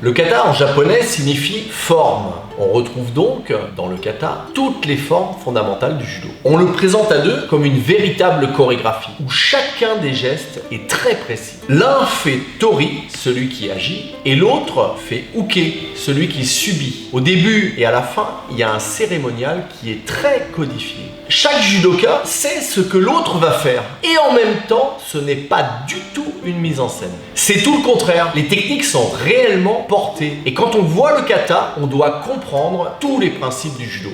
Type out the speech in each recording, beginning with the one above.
Le kata en japonais signifie forme. On retrouve donc dans le kata toutes les formes fondamentales du judo. On le présente à deux comme une véritable chorégraphie où chacun des gestes est très précis. L'un fait tori, celui qui agit, et l'autre fait uke, celui qui subit. Au début et à la fin, il y a un cérémonial qui est très codifié. Chaque judoka sait ce que l'autre va faire et en même temps, ce n'est pas du tout une mise en scène. C'est tout le contraire. Les techniques sont réellement portées et quand on voit le kata, on doit comprendre tous les principes du judo.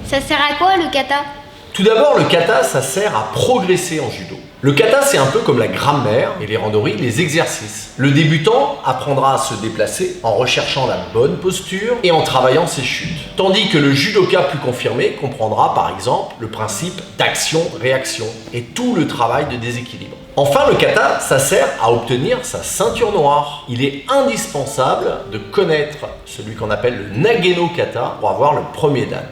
Ça sert à quoi le kata? Tout d'abord, le kata, ça sert à progresser en judo. Le kata, c'est un peu comme la grammaire et les randonnées, les exercices. Le débutant apprendra à se déplacer en recherchant la bonne posture et en travaillant ses chutes. Tandis que le judoka plus confirmé comprendra par exemple le principe d'action-réaction et tout le travail de déséquilibre. Enfin, le kata, ça sert à obtenir sa ceinture noire. Il est indispensable de connaître celui qu'on appelle le Nage no kata pour avoir le premier dan.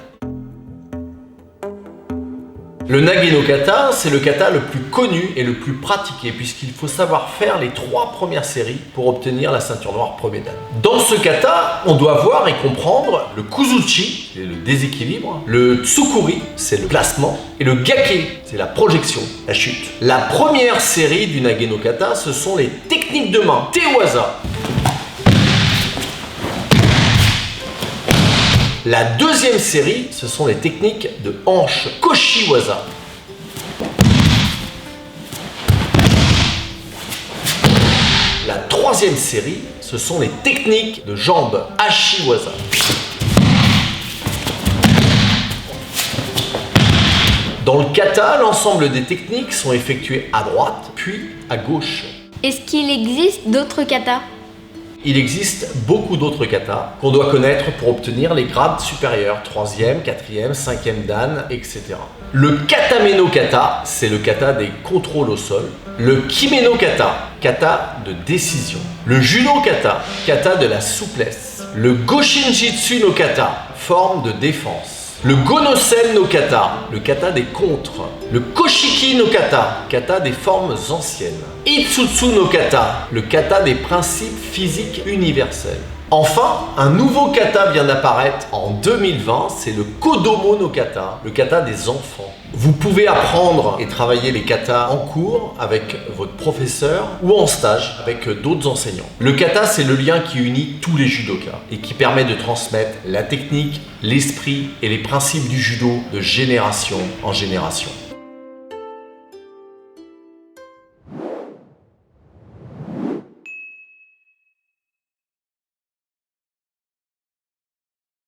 Le Nage no kata, c'est le kata le plus connu et le plus pratiqué puisqu'il faut savoir faire les 3 premières séries pour obtenir la ceinture noire premier dan. Dans ce kata, on doit voir et comprendre le kuzuchi, c'est le déséquilibre, le tsukuri, c'est le placement, et le gake, c'est la projection, la chute. La première série du Nage no kata, ce sont les techniques de main, tewaza. La deuxième série, ce sont les techniques de hanche, koshiwaza. La troisième série, ce sont les techniques de jambes, hashiwaza. Dans le kata, l'ensemble des techniques sont effectuées à droite, puis à gauche. Est-ce qu'il existe d'autres katas? Il existe beaucoup d'autres katas qu'on doit connaître pour obtenir les grades supérieurs, 3e, 4e, 5e dan, etc. Le katame no kata, c'est le kata des contrôles au sol. Le kime no kata, kata de décision. Le judo kata, kata de la souplesse. Le goshinjitsu no kata, forme de défense. Le gonosen no kata, le kata des contres. Le koshiki no kata, kata des formes anciennes. Itsutsu no kata, le kata des principes physiques universels. Enfin, un nouveau kata vient d'apparaître en 2020, c'est le Kodomo no kata, le kata des enfants. Vous pouvez apprendre et travailler les katas en cours avec votre professeur ou en stage avec d'autres enseignants. Le kata, c'est le lien qui unit tous les judokas et qui permet de transmettre la technique, l'esprit et les principes du judo de génération en génération.